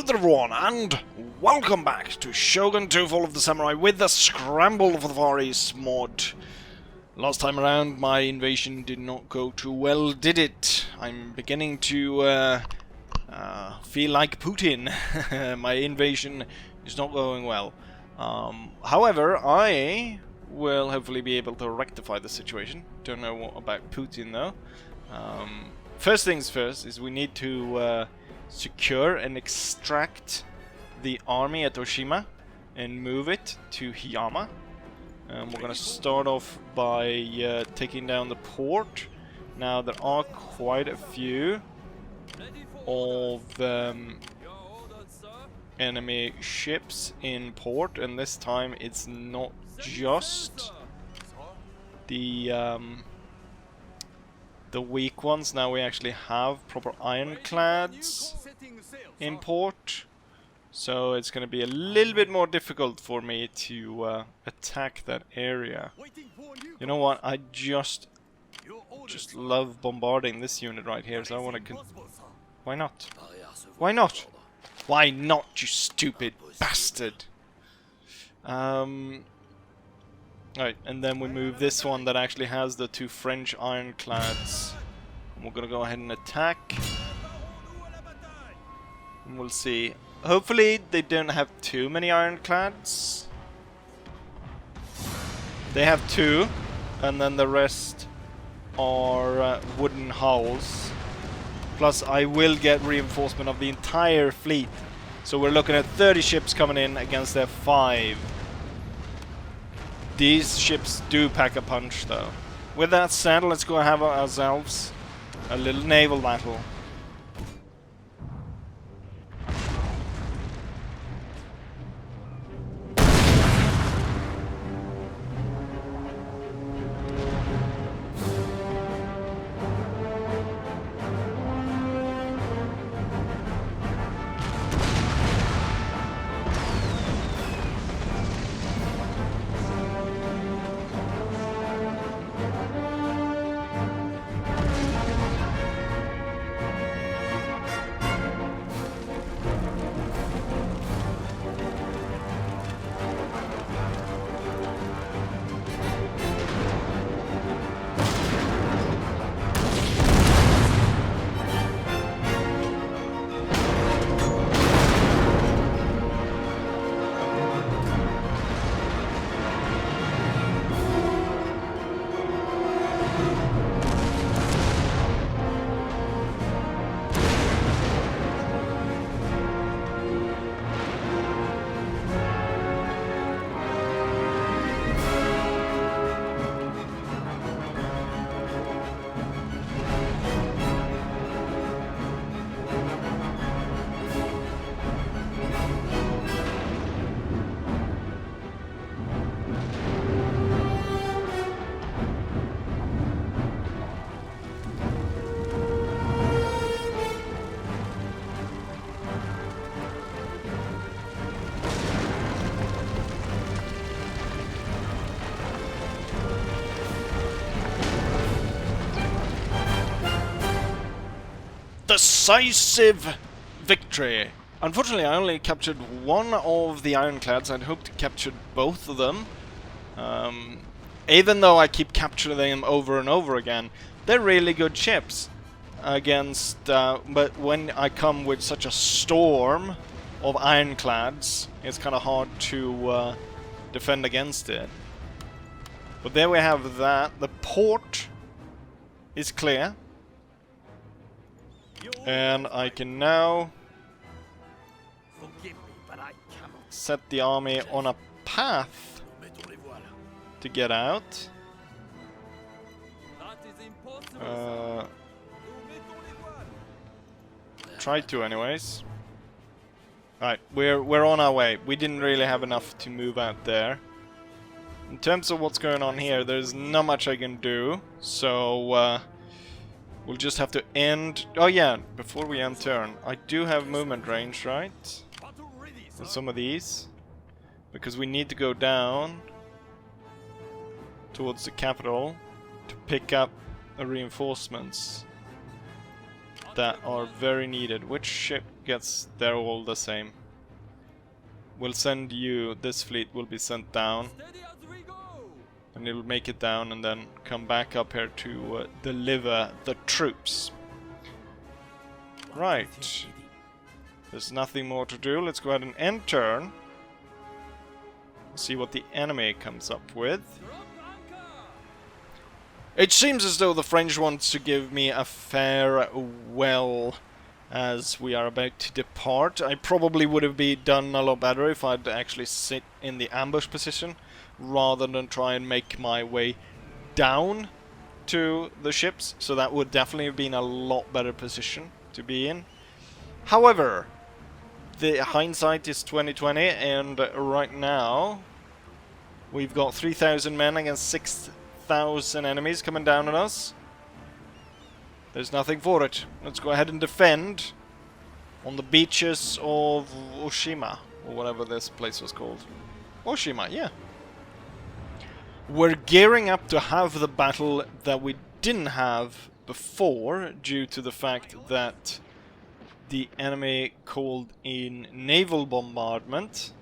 there everyone, and welcome back to Shogun 2 Fall of the Samurai with the Scramble for the Far East mod. Last time around my invasion did not go too well, did it? I'm beginning to feel like Putin. My invasion is not going well. However, I will hopefully be able to rectify the situation. Don't know what about Putin though. First things first is we need to secure and extract the army at Oshima and move it to Hiyama. We're gonna start off by taking down the port. Now there are quite a few of enemy ships in port, and this time it's not just the weak ones. Now we actually have proper ironclads in port, so it's going to be a little bit more difficult for me to attack that area. You know what? I just love bombarding this unit right here, so I want to. Why not? Why not? Why not, you stupid bastard? Right, and then we move this one that actually has the two French ironclads. And we're gonna go ahead and attack. And we'll see. Hopefully they don't have too many ironclads. They have two, and then the rest are wooden hulls. Plus I will get reinforcement of the entire fleet. So we're looking at 30 ships coming in against their 5. These ships do pack a punch though. With that said, let's go have ourselves a little naval battle. Decisive victory. Unfortunately, I only captured one of the ironclads. I'd hoped to capture both of them. Even though I keep capturing them over and over again, they're really good ships against. But when I come with such a storm of ironclads, it's kind of hard to defend against it. But there we have that. The port is clear. And I can now set the army on a path to get out. Try to anyways. Alright, we're on our way. We didn't really have enough to move out there. In terms of what's going on here, there's not much I can do, so we'll just have to end. Oh yeah, before we end turn, I do have movement range, right? With some of these, because we need to go down towards the capital to pick up reinforcements that are very needed. Which ship gets there all the same. We'll send you, this fleet will be sent down. And it'll make it down and then come back up here to deliver the troops. Right. There's nothing more to do. Let's go ahead and end turn. See what the enemy comes up with. It seems as though the French wants to give me a farewell as we are about to depart. I probably would have been done a lot better if I'd actually sit in the ambush position rather than try and make my way down to the ships. So that would definitely have been a lot better position to be in. However, the hindsight is 2020, and right now we've got 3,000 men against 6,000 enemies coming down on us. There's nothing for it. Let's go ahead and defend on the beaches of Oshima, or whatever this place was called. Oshima, yeah. We're gearing up to have the battle that we didn't have before due to the fact that the enemy called in naval bombardment.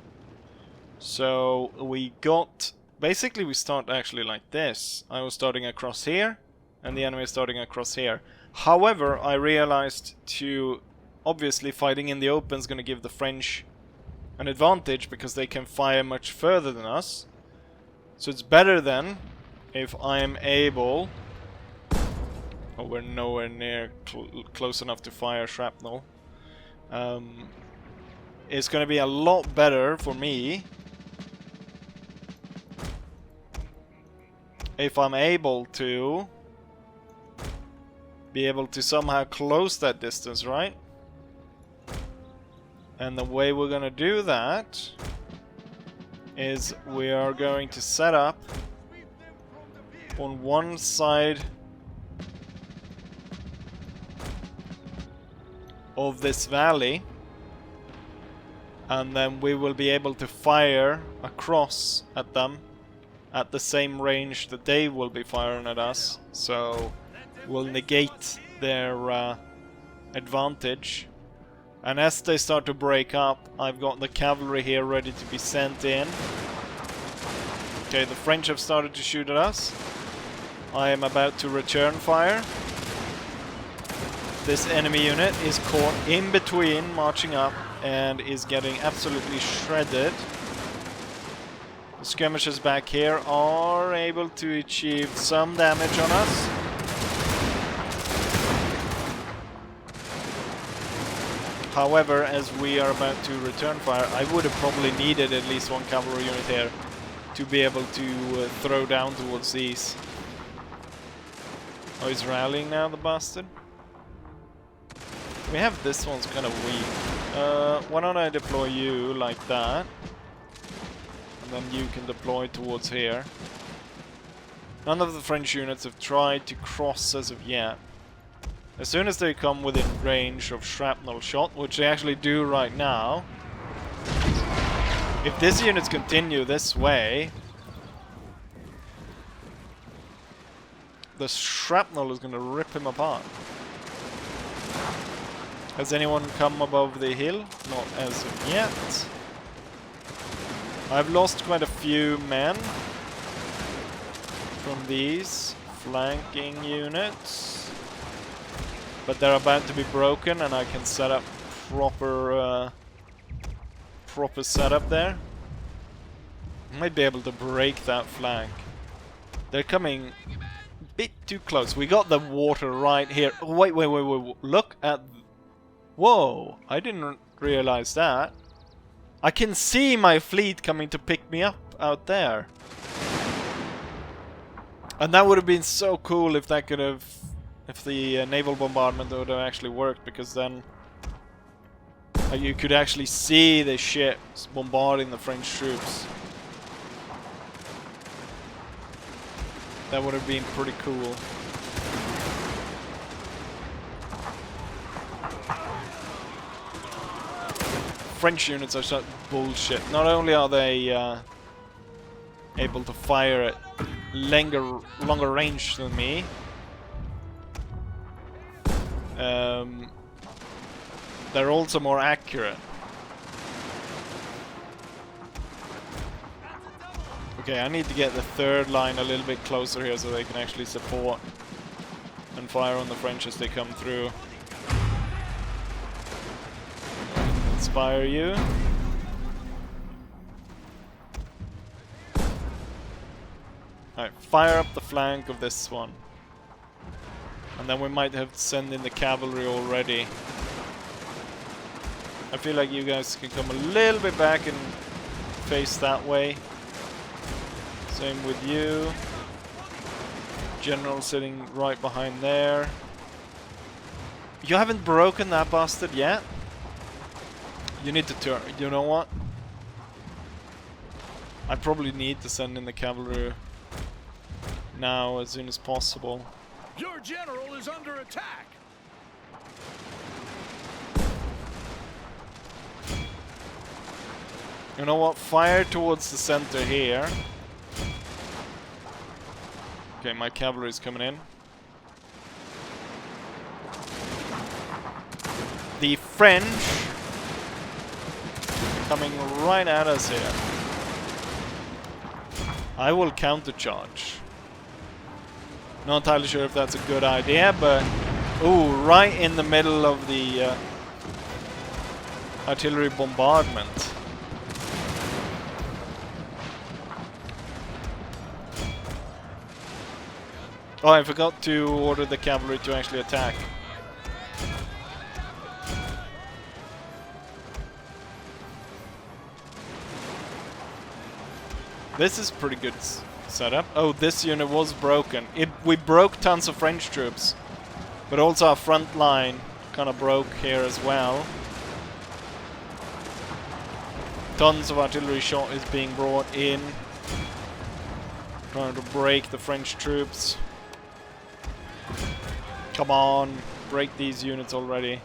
So we got... Basically we start actually like this. I was starting across here, and the enemy is starting across here. However, I realized to... Obviously fighting in the open is going to give the French an advantage because they can fire much further than us. So it's better then if I'm able... Oh, we're nowhere near close enough to fire shrapnel. It's going to be a lot better for me if I'm able to be able to somehow close that distance, right? And the way we're going to do that is we are going to set up on one side of this valley, and then we will be able to fire across at them at the same range that they will be firing at us, so we'll negate their advantage. And as they start to break up, I've got the cavalry here ready to be sent in. Okay, the French have started to shoot at us. I am about to return fire. This enemy unit is caught in between, marching up, and is getting absolutely shredded. The skirmishers back here are able to achieve some damage on us. However, as we are about to return fire, I would have probably needed at least one cavalry unit here to be able to throw down towards these. Oh, he's rallying now, the bastard. We have this one's kind of weak. Why don't I deploy you like that? And then you can deploy towards here. None of the French units have tried to cross as of yet. As soon as they come within range of shrapnel shot, which they actually do right now, if these units continue this way, the shrapnel is going to rip him apart. Has anyone come above the hill? Not as of yet. I've lost quite a few men from these flanking units. But they're about to be broken, and I can set up proper setup there. Might be able to break that flank. They're coming a bit too close. We got the water right here. Wait. Look at... Whoa, I didn't realize that. I can see my fleet coming to pick me up out there. And that would have been so cool if that could have... If the naval bombardment would have actually worked, because then you could actually see the ships bombarding the French troops. That would have been pretty cool. French units are such bullshit. Not only are they able to fire at longer range than me, they're also more accurate. Okay, I need to get the third line a little bit closer here so they can actually support and fire on the French as they come through. Inspire you. Alright, fire up the flank of this one. And then we might have to send in the cavalry already. I feel like you guys can come a little bit back and face that way. Same with you. General sitting right behind there. You haven't broken that bastard yet? You need to turn. You know what? I probably need to send in the cavalry now as soon as possible. Your general is under attack. You know what? Fire towards the center here. Okay, my cavalry is coming in. The French coming right at us here. I will countercharge. Not entirely sure if that's a good idea, but ooh, right in the middle of the artillery bombardment. Oh, I forgot to order the cavalry to actually attack. This is pretty good setup. Oh, this unit was broken. We broke tons of French troops, but also our front line kind of broke here as well. Tons of artillery shot is being brought in, trying to break the French troops. Come on, break these units already.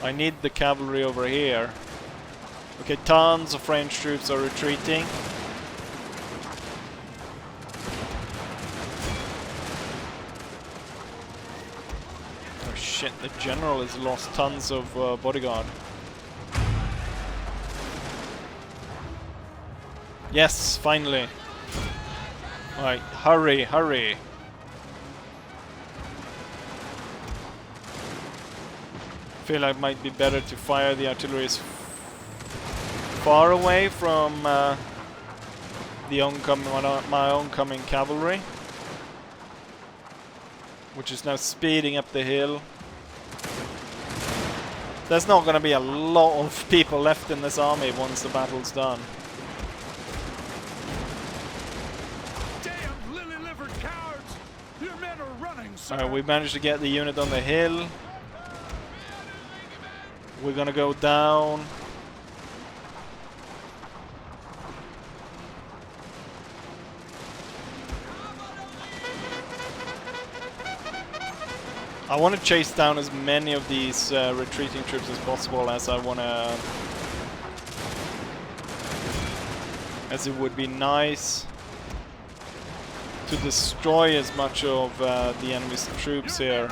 I need the cavalry over here. Okay, tons of French troops are retreating. Oh shit, the general has lost tons of bodyguard. Yes, finally. Alright, hurry, hurry. I feel like it might be better to fire the artillery far away from the my oncoming cavalry, which is now speeding up the hill. There's not going to be a lot of people left in this army once the battle's done. Damn lily-livered cowards! Your men are running, sir. Alright, we managed to get the unit on the hill. We're gonna go down. I want to chase down as many of these retreating troops as possible, as I want to... as it would be nice to destroy as much of the enemy's troops here.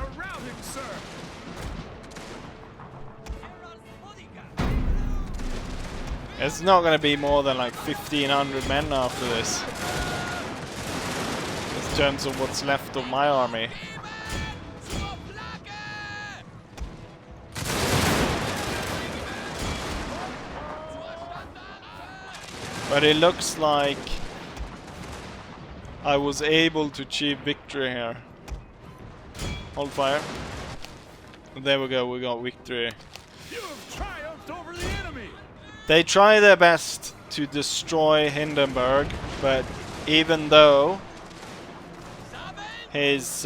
It's not going to be more than like 1,500 men after this, in terms of what's left of my army. But it looks like I was able to achieve victory here. Hold fire. There we go, we got victory. You have triumphed over the enemy. They try their best to destroy Hindenburg, but even though his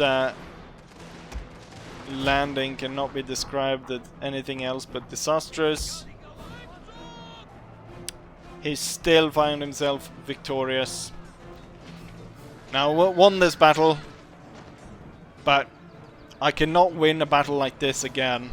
landing cannot be described as anything else but disastrous, he still found himself victorious. Now, won this battle, but I cannot win a battle like this again.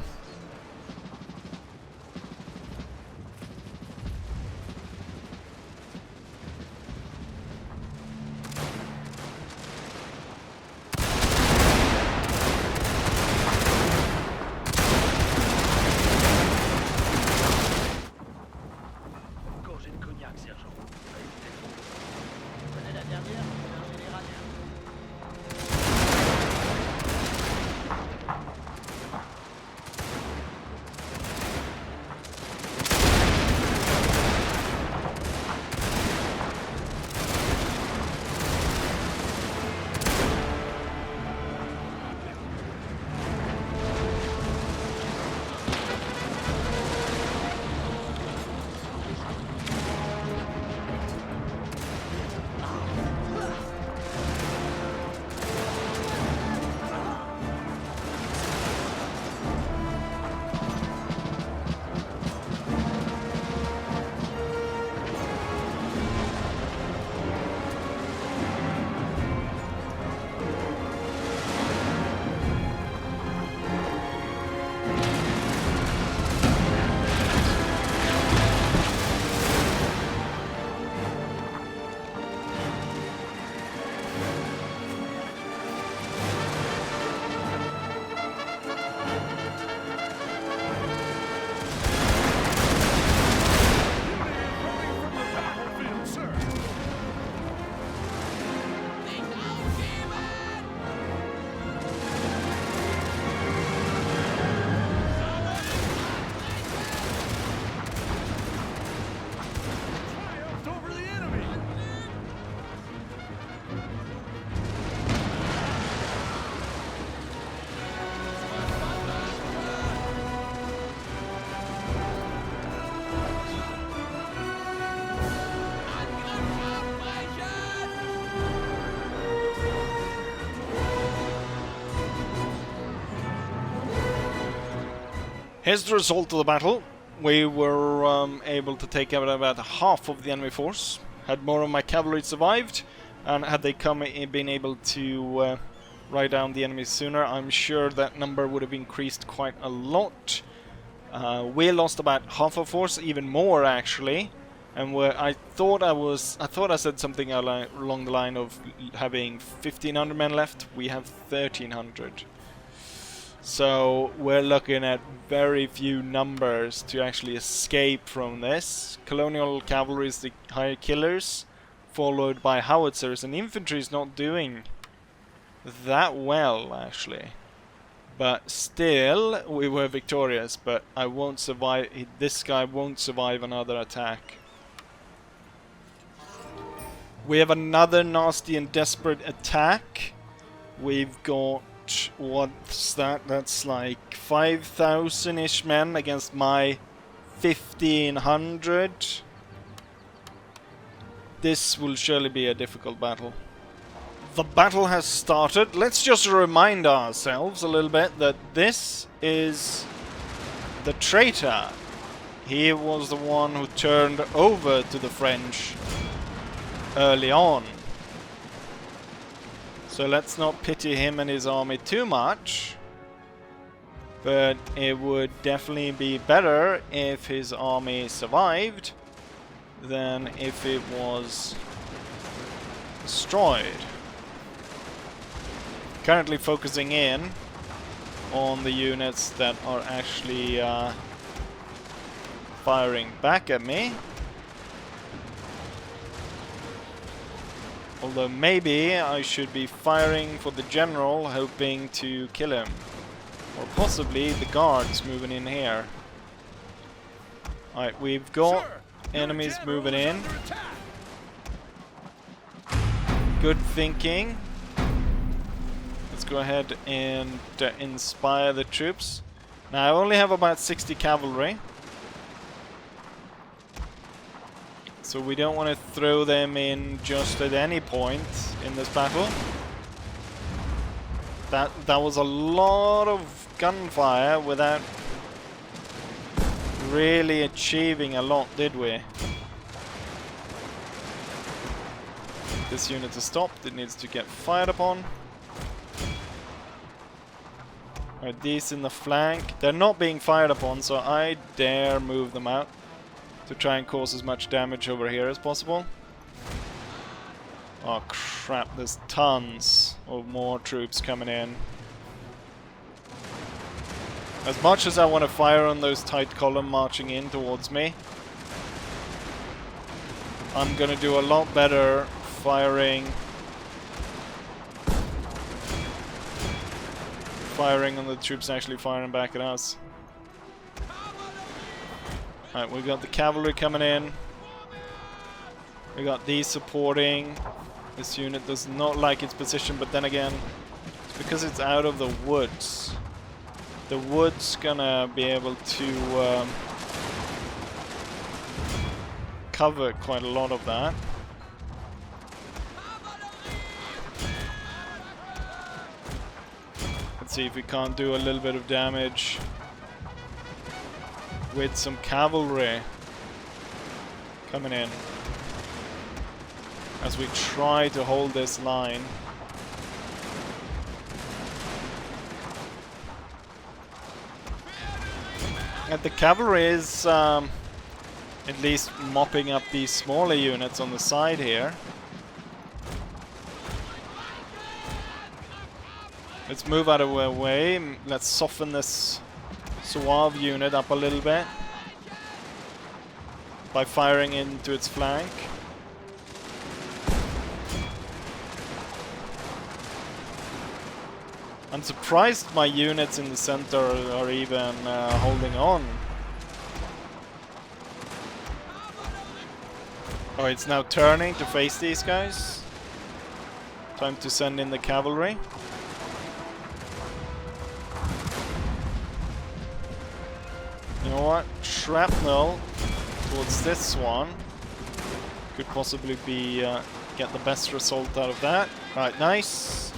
Here's the result of the battle. We were able to take out about half of the enemy force. Had more of my cavalry survived, and had they been able to ride down the enemy sooner, I'm sure that number would have increased quite a lot. We lost about half our force, even more actually. And I thought I said something along the line of having 1,500 men left. We have 1,300. So we're looking at very few numbers to actually escape from this. Colonial cavalry is the higher killers, followed by howitzers, and infantry is not doing that well actually. But still, we were victorious. But I won't survive. This guy won't survive another attack. We have another nasty and desperate attack. We've got, what's that? That's like 5,000-ish men against my 1,500. This will surely be a difficult battle. The battle has started. Let's just remind ourselves a little bit that this is the traitor. He was the one who turned over to the French early on. So let's not pity him and his army too much. But it would definitely be better if his army survived than if it was destroyed. Currently focusing in on the units that are actually firing back at me. Although maybe I should be firing for the general, hoping to kill him. Or possibly the guards moving in here. Alright, we've got enemies moving in. Good thinking. Let's go ahead and inspire the troops. Now I only have about 60 cavalry. So we don't want to throw them in just at any point in this battle. That was a lot of gunfire without really achieving a lot, did we? This unit is stopped. It needs to get fired upon. Alright, these in the flank. They're not being fired upon, so I dare move them out to try and cause as much damage over here as possible. Oh crap, there's tons of more troops coming in. As much as I want to fire on those tight column marching in towards me, I'm gonna do a lot better firing on the troops actually firing back at us. Alright, we've got the cavalry coming in. We got these supporting. This unit does not like its position, but then again, it's because it's out of the woods. The wood's gonna be able to cover quite a lot of that. Let's see if we can't do a little bit of damage with some cavalry coming in as we try to hold this line. And the cavalry is at least mopping up these smaller units on the side here. Let's move out of our way. Let's soften this Suave unit up a little bit by firing into its flank. I'm surprised my units in the center are even holding on. Oh, it's now turning to face these guys. Time to send in the cavalry. You know what? Shrapnel towards this one could possibly be get the best result out of that. Right, nice.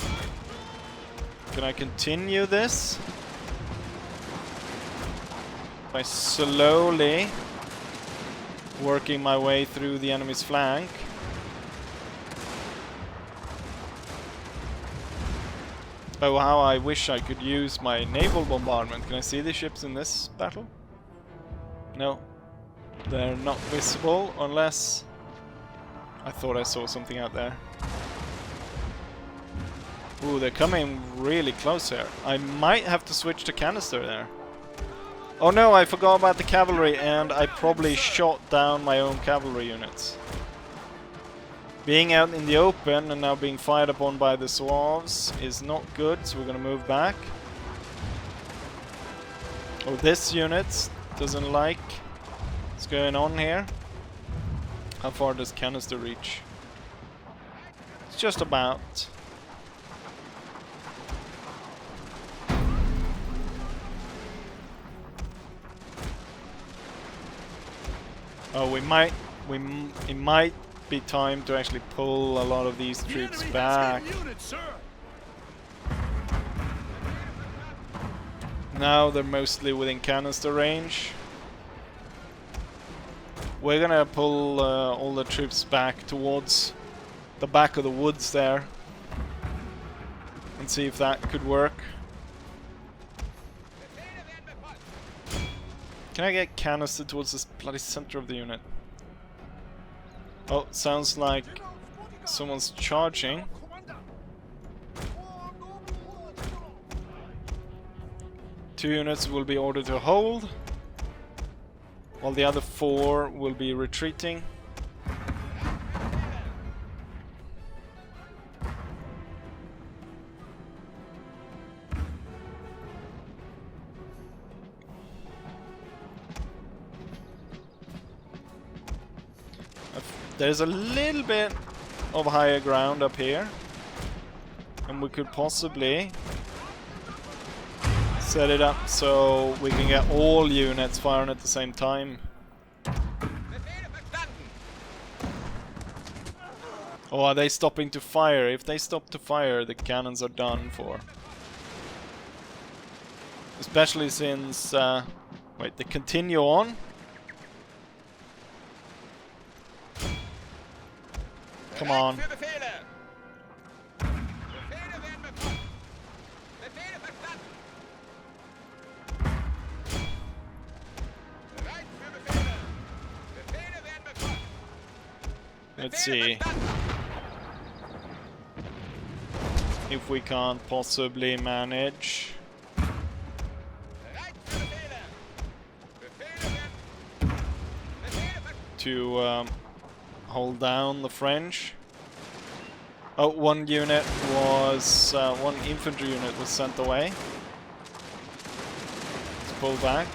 Can I continue this? by slowly working my way through the enemy's flank. Oh, how I wish I could use my naval bombardment. Can I see the ships in this battle? No. They're not visible unless... I thought I saw something out there. Ooh, they're coming really close here. I might have to switch to canister there. Oh no, I forgot about the cavalry and I probably shot down my own cavalry units. Being out in the open and now being fired upon by the Slavs is not good, so we're gonna move back. Oh, this unit doesn't like what's going on here. How far does canister reach? It's just about. Oh, it might be time to actually pull a lot of these troops back. Now they're mostly within canister range. We're gonna pull all the troops back towards the back of the woods there and see if that could work. Can I get canister towards this bloody center of the unit? Oh, sounds like someone's charging. Two units will be ordered to hold, while the other 4 will be retreating. There's a little bit of higher ground up here, and we could possibly set it up so we can get all units firing at the same time. Oh, are they stopping to fire? If they stop to fire, the cannons are done for. Especially since... wait, they continue on? Come on. Let's see if we can't possibly manage to hold down the French. Oh, one unit was one infantry unit was sent away. Let's pull back.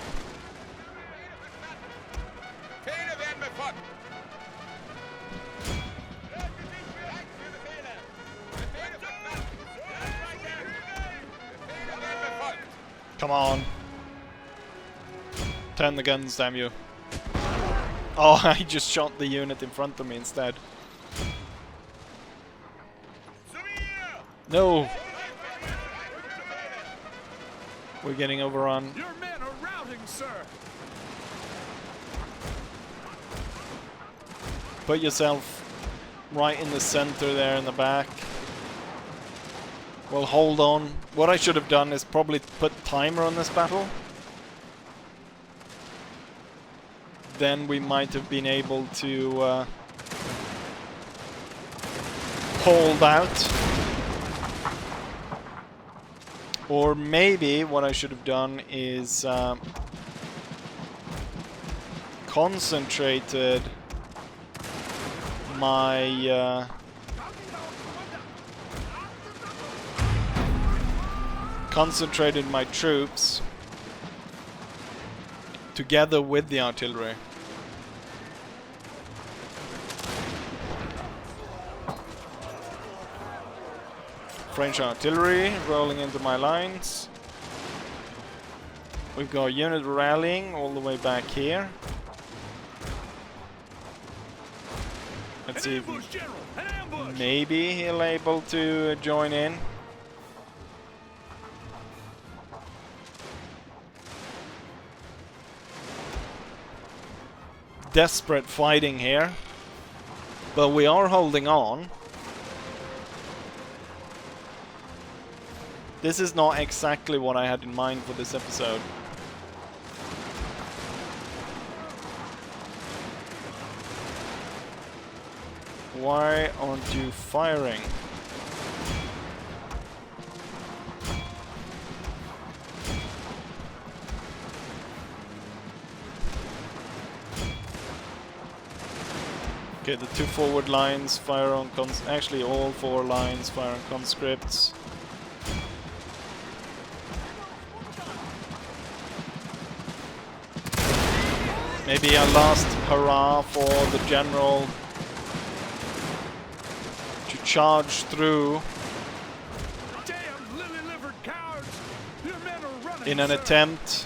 Come on. Turn the guns, damn you. Oh, I just shot the unit in front of me instead. No! We're getting overrun. Your men are routing, sir. Put yourself right in the center there in the back. Well, hold on. What I should have done is probably put timer on this battle. Then we might have been able to hold out. Or maybe what I should have done is concentrated my troops together with the artillery. French artillery rolling into my lines. We've got a unit rallying all the way back here. Let's see if maybe he'll able to join in. desperate fighting here. But we are holding on. This is not exactly what I had in mind for this episode. Why aren't you firing? Okay, the 2 forward lines fire on actually all 4 lines fire on conscripts. Maybe a last hurrah for the general to charge through Damn lily-livered cowards! Your men are running, in an sir. attempt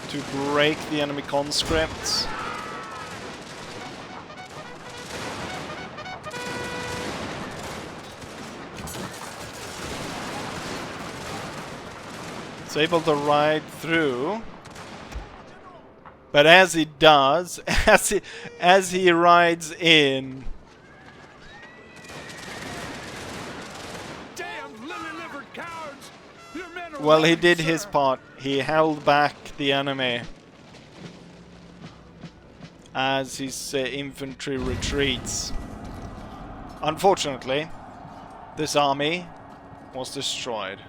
to break the enemy conscripts. It's able to ride through. But as he does, as he rides in, Damn lily-livered cowards! Your men are well, he running, did sir. his part. He held back the enemy as his infantry retreats. Unfortunately, this army was destroyed.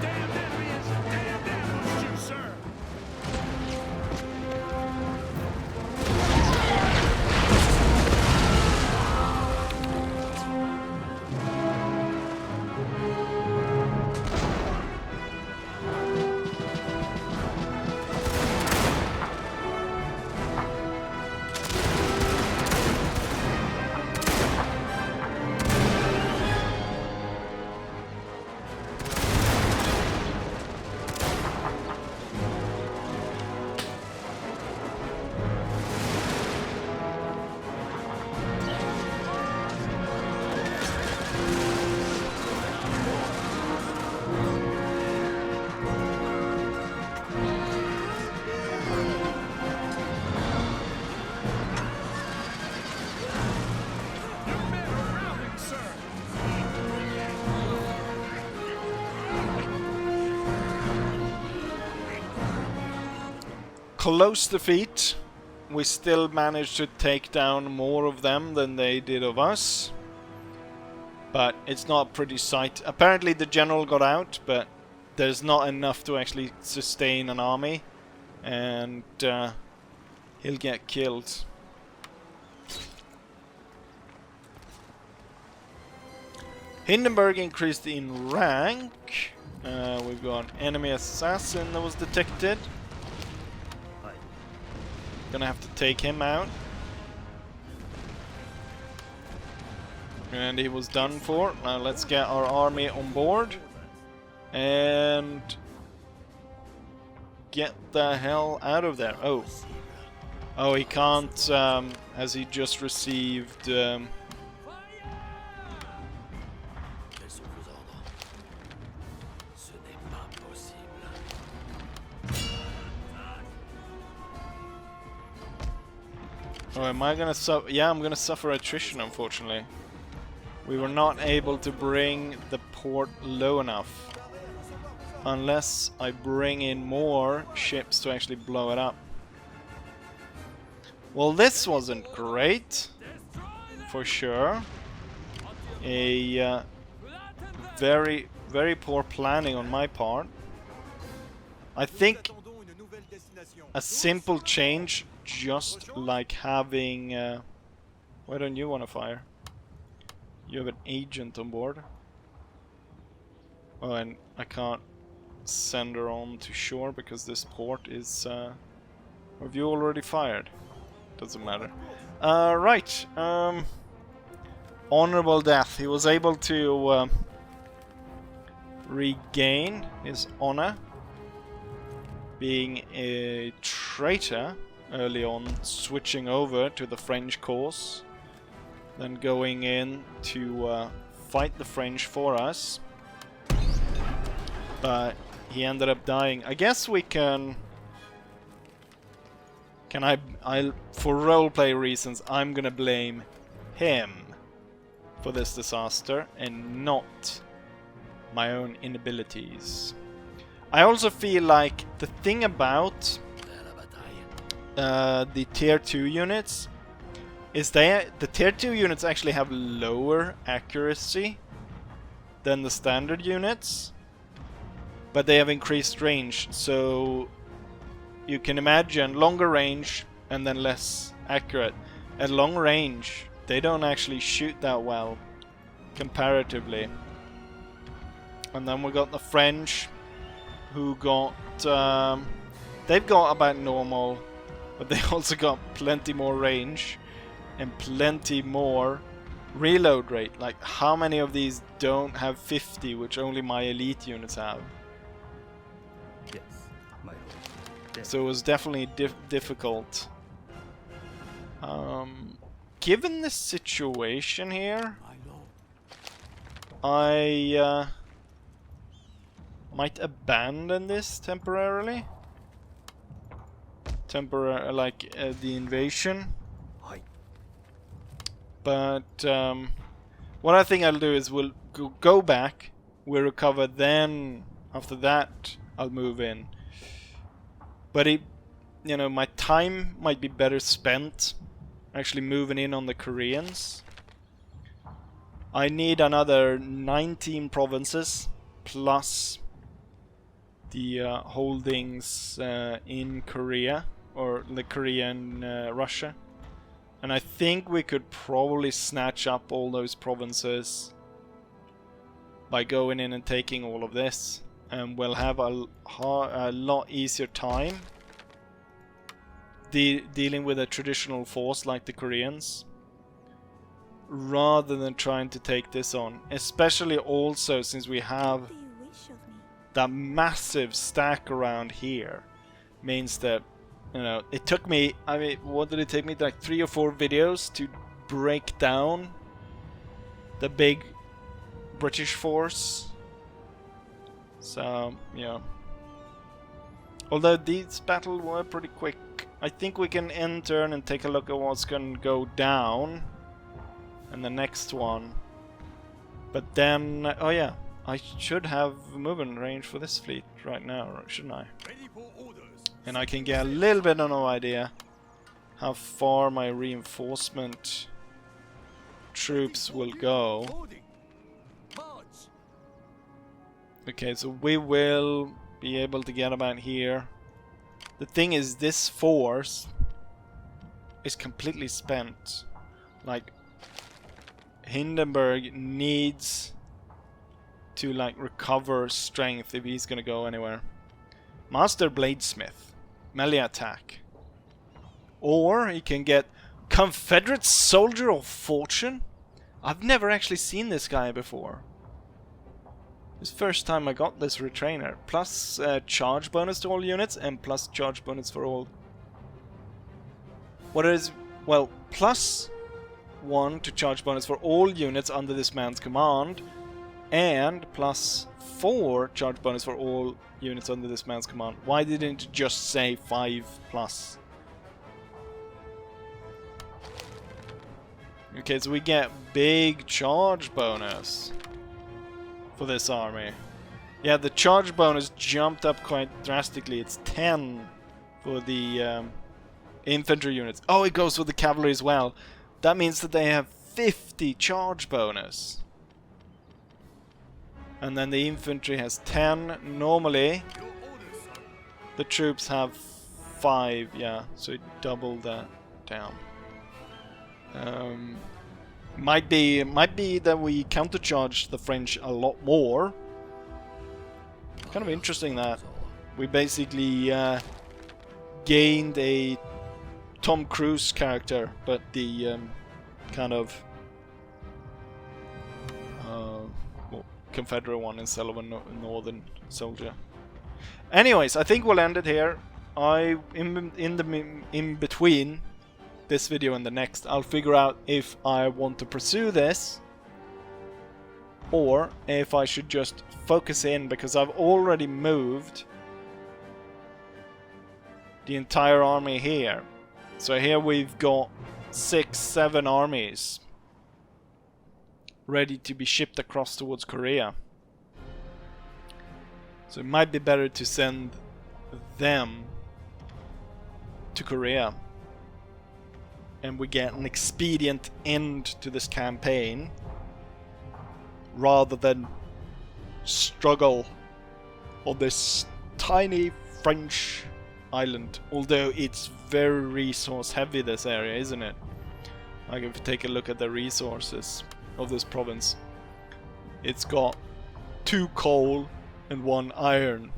Damn enemy is damn ambushed you, sir. Your men are routing, sir. Close defeat. We still managed to take down more of them than they did of us. But it's not a pretty sight. Apparently the general got out, but there's not enough to actually sustain an army. And he'll get killed. Hindenburg increased in rank. We've got enemy assassin that was detected. Gonna have to take him out. And he was done for. Now let's get our army on board. And get the hell out of there. Oh. Oh, he can't, as he just received... Oh, am I gonna suffer? Yeah, I'm gonna suffer attrition, unfortunately. We were not able to bring the port low enough. Unless I bring in more ships to actually blow it up. Well, this wasn't great. For sure. A very, very poor planning on my part. I think a simple change, just like having... why don't you want to fire? You have an agent on board. Oh, and I can't send her on to shore because this port is... have you already fired? Doesn't matter. Right. Honorable death. He was able to regain his honor, being a traitor early on, switching over to the French cause, then going in to fight the French for us. But he ended up dying. I guess we can... I'll for roleplay reasons, I'm gonna blame him for this disaster and not my own inabilities. I also feel like the thing about the tier 2 units is the tier 2 units actually have lower accuracy than the standard units, but they have increased range, so you can imagine longer range and then less accurate. At long range, they don't actually shoot that well, comparatively. And then we got the French, who got... they've got about normal, but they also got plenty more range and plenty more reload rate. Like, how many of these don't have 50, which only my elite units have? So it was definitely difficult. Given the situation here, I might abandon this temporarily. Like the invasion. But what I think I'll do is we'll go back, we'll recover, then after that I'll move in. But it, you know, my time might be better spent actually moving in on the Koreans. I need another 19 provinces plus the holdings in Korea, or the Korean Russia. And I think we could probably snatch up all those provinces by going in and taking all of this. And we'll have a lot easier time dealing with a traditional force like the Koreans, rather than trying to take this on. Especially also since we have that massive stack around here, means that, you know, it took me, I mean, what did it take me? Like 3 or 4 videos to break down the big British force. So, yeah. Although these battles were pretty quick, I think we can end turn and take a look at what's going to go down in the next one. But then, oh yeah, I should have movement range for this fleet right now, shouldn't I? And I can get a little bit of an idea how far my reinforcement troops will go. Okay, so we will be able to get about here. The thing is, this force is completely spent. Like, Hindenburg needs to, like, recover strength if he's gonna go anywhere. Master Bladesmith, melee attack. Or he can get Confederate Soldier of Fortune. I've never actually seen this guy before. It's the first time I got this retrainer. Plus charge bonus to all units and plus charge bonus for all. What is... well, plus 1 to charge bonus for all units under this man's command. And plus 4 charge bonus for all units under this man's command. Why didn't it just say 5 plus? Okay, so we get big charge bonus for this army. Yeah, the charge bonus jumped up quite drastically. It's 10 for the infantry units. Oh, it goes with the cavalry as well. That means that they have 50 charge bonus. And then the infantry has 10. Normally, the troops have 5. Yeah, so double that down. Might be that we countercharge the French a lot more. Kind of interesting that we basically gained a Tom Cruise character, but the kind of well, Confederate one instead of a Northern soldier. Anyways, I think we'll end it here. In between this video and the next, I'll figure out if I want to pursue this or if I should just focus in, because I've already moved the entire army here. So here we've got 6-7 armies ready to be shipped across towards Korea. So it might be better to send them to Korea. And we get an expedient end to this campaign rather than struggle on this tiny French island. Although it's very resource heavy, this area, isn't it? Like if you take a look at the resources of this province, it's got 2 coal and 1 iron.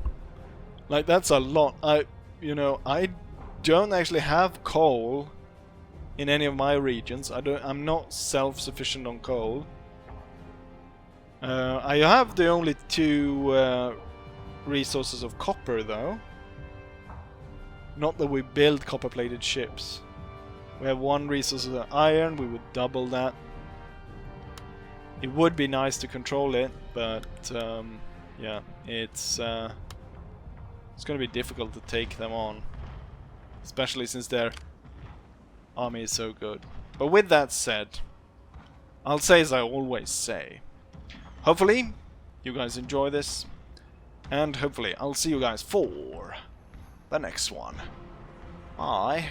Like that's a lot. I don't actually have coal in any of my regions. I'm not self-sufficient on coal. I have the only 2 resources of copper though. Not that we build copper-plated ships. We have 1 resource of iron. We would double that. It would be nice to control it, but yeah, it's going to be difficult to take them on, especially since their army is so good. But with that said, I'll say as I always say, hopefully you guys enjoy this, and hopefully I'll see you guys for the next one. Bye.